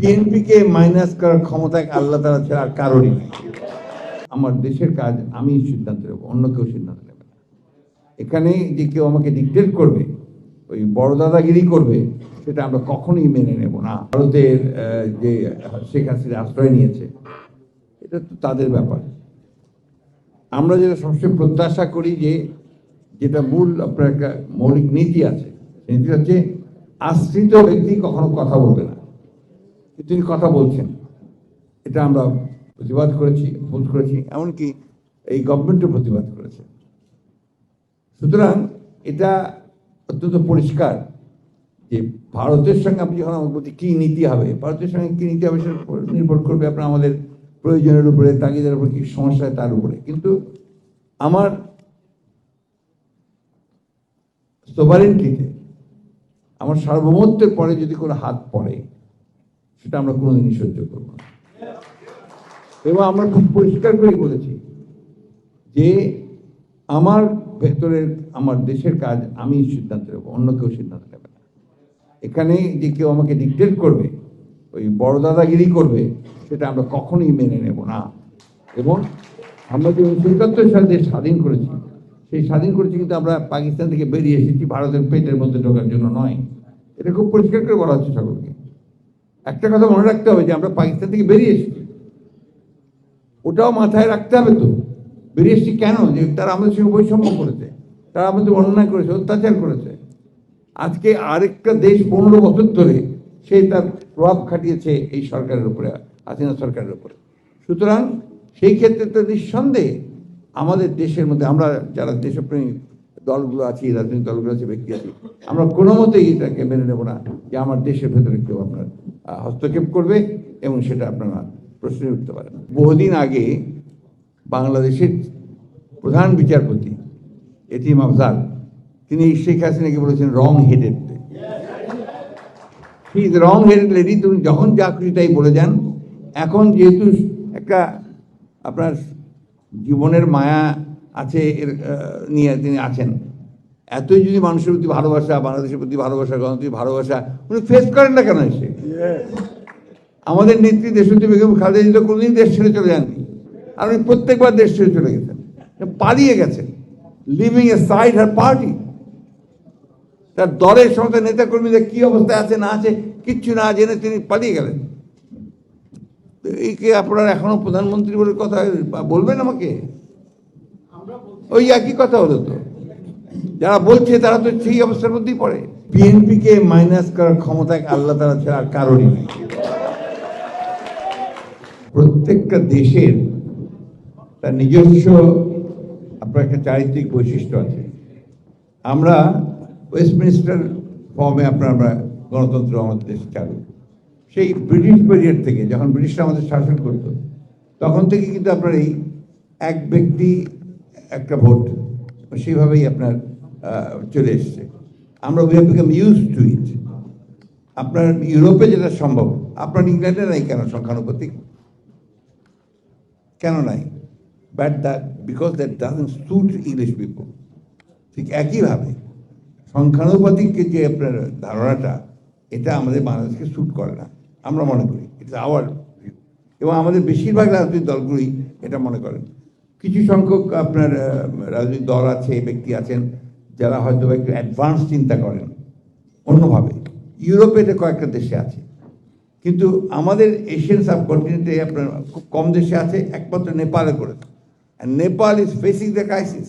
বিএনপিকে মাইনাস করার ক্ষমতা আল্লাহ তাআলা ছাড়া আর কারোরই নেই। আমার দেশের কাজ আমি সিদ্ধান্ত নেব, অন্য কেউ সিদ্ধান্ত নেবে না। এখানে যে কেউ আমাকে ডিকটেট করবে, ওই বড় দাদাগিরি করবে, সেটা আমরা কখনোই মেনে নেব না। ভারতের যে শেখ হাসিনা আশ্রয় নিয়েছে, এটা তো তাদের ব্যাপার। আমরা যেটা সবসময় প্রত্যাশা করি যে যেটা মূল আপনার একটা মৌলিক নীতি আছে, নীতি হচ্ছে আশ্রিত ব্যক্তি কখনো কথা বলবে না। তিনি কথা বলছেন, এটা আমরা প্রতিবাদ করেছি, অপোজ করেছি, এমনকি এই গভর্নমেন্টও প্রতিবাদ করেছে। সুতরাং এটা অত্যন্ত পরিষ্কার যে ভারতের সঙ্গে আপনি যখন আমার প্রতি কী নীতি হবে, ভারতের সঙ্গে কী নীতি হবে সেটা নির্ভর করবে আপনার আমাদের প্রয়োজনের উপরে, তাগিদের উপরে, কী সমস্যা তার উপরে। কিন্তু আমার সোভারেন্টিতে, আমার সার্বভৌমত্বের পরে যদি কোনো হাত পড়ে, সেটা আমরা কোনোদিনই সহ্য করব না। এবং আমরা খুব পরিষ্কার করে বলেছি যে আমার ভেতরের, আমার দেশের কাজ আমি সিদ্ধান্ত নেব, অন্য কেউ সিদ্ধান্ত নেবে না। এখানে যে কেউ আমাকে ডিকটেট করবে, ওই বড় দাদাগিরি করবে, সেটা আমরা কখনোই মেনে নেব না। এবং আমরা যে 1971 সালে দেশ স্বাধীন করেছি, সেই স্বাধীন করেছি কিন্তু আমরা পাকিস্তান থেকে বেরিয়ে এসেছি ভারতের পেটের মধ্যে ঢোকার জন্য নয়। এটা খুব পরিষ্কার করে বলা হচ্ছে সকলকে। একটা কথা মনে রাখতে হবে যে আমরা পাকিস্তান থেকে বেরিয়ে এসেছি, ওটাও মাথায় রাখতে হবে। তো বেরিয়ে এসেছি কেন? যে তারা আমাদের সঙ্গে বৈষম্য করেছে, তারা আমাদের অন্যায় করেছে, অত্যাচার করেছে। আজকে আরেকটা দেশ 15 বছর ধরে সে তার প্রভাব খাটিয়েছে এই সরকারের উপরে, হাসিনা সরকারের উপরে। সুতরাং সেই ক্ষেত্রে তো নিঃসন্দেহে আমাদের দেশের মধ্যে আমরা যারা দেশপ্রেমী দলগুলো আছি, রাজনৈতিক দলগুলো আছে, ব্যক্তি আছি, আমরা কোনো মতেই এটাকে মেনে নেব না যে আমার দেশের ভেতরে কেউ আপনার হস্তক্ষেপ করবে এবং সেটা আপনারা প্রশ্নে উঠতে পারেন। বহুদিন আগে বাংলাদেশের প্রধান বিচারপতি এটিএম আফজাল, তিনি শেখ হাসিনাকে বলেছেন রং হেডেড। সেই রং হেডেড লেডি, তুমি যখন যা খুশি তাই বলে যান। এখন যেহেতু একটা আপনার জীবনের মায়া আছে, এর নিয়ে তিনি আছেন, এতই যদি মানুষের প্রতি ভালোবাসা, বাংলাদেশের প্রতি ভালোবাসা, গণতন্ত্রের ভালোবাসা, উনি ফেস করেন না কেন এসে? আমাদের নেত্রী দেশনেত্রী বেগম খালেদা জিয়া কোনোদিন দেশ ছেড়ে চলে যাননি, আর উনি প্রত্যেকবার দেশ ছেড়ে চলে গেছেন, পালিয়ে গেছেন, লিভিং এ সাইড হার পার্টি। তার দলের সমস্ত নেতাকর্মীদের কি অবস্থায় আছে না আছে কিচ্ছু না জেনে তিনি পালিয়ে গেলেন। এইকে আপনারা এখনো প্রধানমন্ত্রী বলে কথা বলবেন আমাকে? ওই একই কথা হলো তো। যারা বলছে তারা তো সেই অবস্থার মধ্যেই পড়ে। বিএনপিকে মাইনাস করার ক্ষমতা আল্লাহ তাআলা ছাড়া আর কারোরই নেই। প্রত্যেকটা দেশের তার নিজস্ব আপনার একটা চারিত্রিক বৈশিষ্ট্য আছে। আমরা ওয়েস্টমিনিস্টার ফর্মে আমরা গণতন্ত্র আমাদের দেশে চালু। সেই ব্রিটিশ পিরিয়ড থেকে, যখন ব্রিটিশরা আমাদের শাসন করতো, তখন থেকে কিন্তু আপনার এই এক ব্যক্তি একটা ভোট, সেইভাবেই আপনার চলে এসছে। আমরা we have become use to eat. আপনার ইউরোপে যেটা সম্ভব, আপনার ইংল্যান্ডে নাই কেন সংখ্যানুপাতিক? কেন নাই? But that because that doesn't suit English people. ঠিক একইভাবে সংখ্যানুপাতিক যে আপনার ধারণাটা, এটা আমাদের বাংলাদেশকে স্যুট করে না, আমরা মনে করি। It's hour view. এবং আমাদের বেশিরভাগ রাজনৈতিক দলগুলোই এটা মনে করেন। কিছু সংখ্যক আপনার রাজনৈতিক দল আছে, ব্যক্তি আছেন, যারা হয়তো একটু অ্যাডভান্স চিন্তা করেন অন্যভাবে। ইউরোপে এটা কয়েকটা দেশে আছে, কিন্তু আমাদের এশিয়ান সাবকন্টিনেন্টে আপনার খুব কম দেশে আছে, একমাত্র নেপালে করেছে। And Nepal is facing the crisis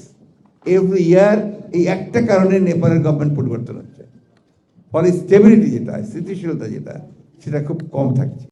every year. এই একটা কারণে নেপালের গভর্নমেন্ট পরিবর্তন হচ্ছে, ফলে স্টেবিলিটি যেটা, স্থিতিশীলতা যেটা, সেটা খুব কম থাকছে।